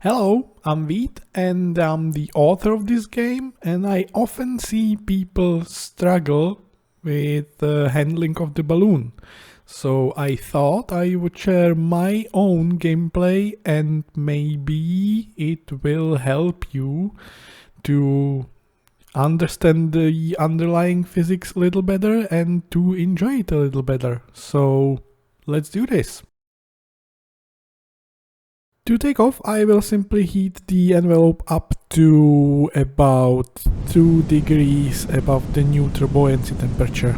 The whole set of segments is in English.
Hello, I'm Vít and I'm the author of this game, and I often see people struggle with the handling of the balloon. So I thought I would share my own gameplay and maybe it will help you to understand the underlying physics a little better and to enjoy it a little better. So let's do this. To take off, I will simply heat the envelope up to about 2 degrees above the neutral buoyancy temperature.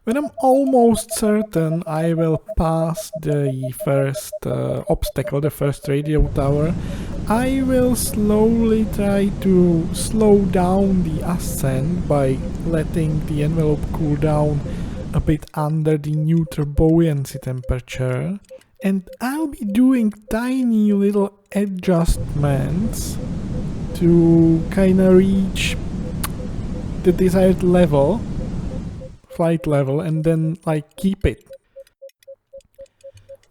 When I'm almost certain I will pass the first obstacle, the first radio tower, I will slowly try to slow down the ascent by letting the envelope cool down a bit under the neutral buoyancy temperature. And I'll be doing tiny little adjustments to kinda reach the desired level, flight level, and then keep it.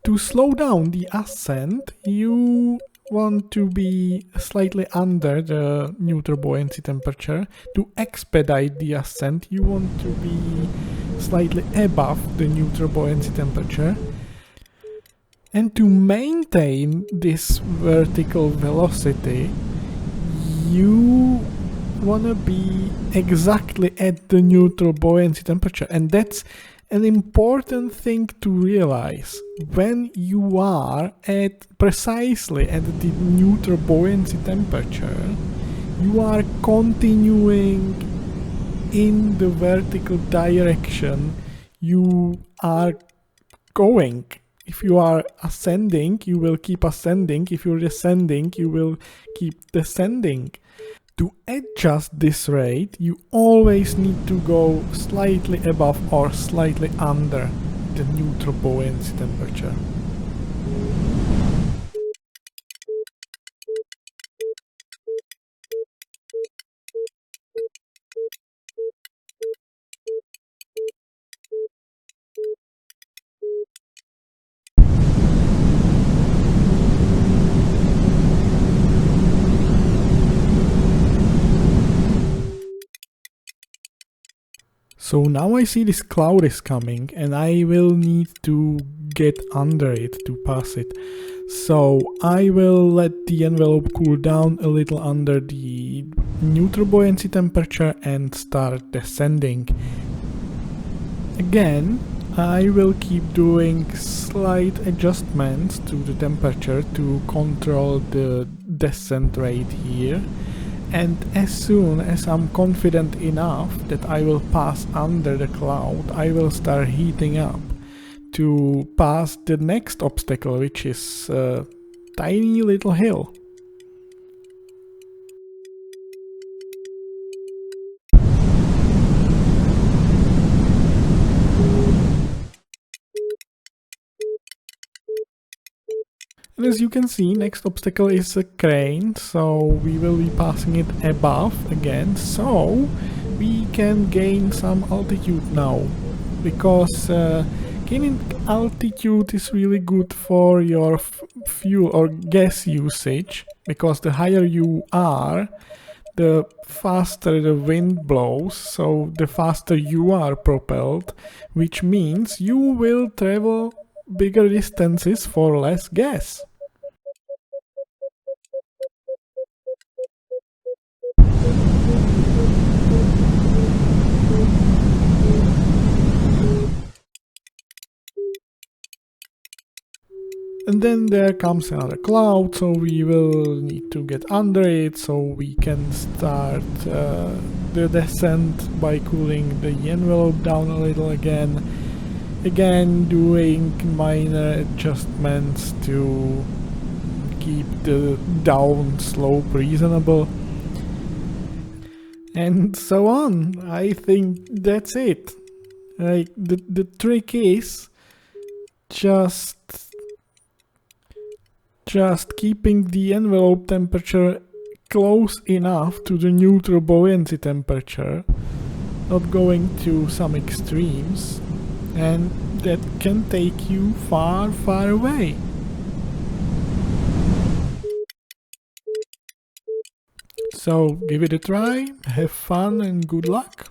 To slow down the ascent, you want to be slightly under the neutral buoyancy temperature. To expedite the ascent, you want to be slightly above the neutral buoyancy temperature. And to maintain this vertical velocity, you wanna be exactly at the neutral buoyancy temperature, and that's an important thing to realize. When you are precisely at the neutral buoyancy temperature, you are continuing in the vertical direction you are going. If you are ascending, you will keep ascending. If you're descending, you will keep descending. To adjust this rate, you always need to go slightly above or slightly under the neutral buoyancy temperature. So now I see this cloud is coming and I will need to get under it to pass it. So I will let the envelope cool down a little under the neutral buoyancy temperature and start descending. Again, I will keep doing slight adjustments to the temperature to control the descent rate here. And as soon as I'm confident enough that I will pass under the cloud, I will start heating up to pass the next obstacle, which is a tiny little hill. And as you can see, next obstacle is a crane, so we will be passing it above again, so we can gain some altitude now, because gaining altitude is really good for your fuel or gas usage, because the higher you are, the faster the wind blows, so the faster you are propelled, which means you will travel bigger distances for less gas. And then there comes another cloud, so we will need to get under it so we can start the descent by cooling the envelope down a little again. Again, doing minor adjustments to keep the down slope reasonable, and so on. I think that's it. Like the trick is just keeping the envelope temperature close enough to the neutral buoyancy temperature, not going to some extremes, and that can take you far, far away. So give it a try, have fun, and good luck.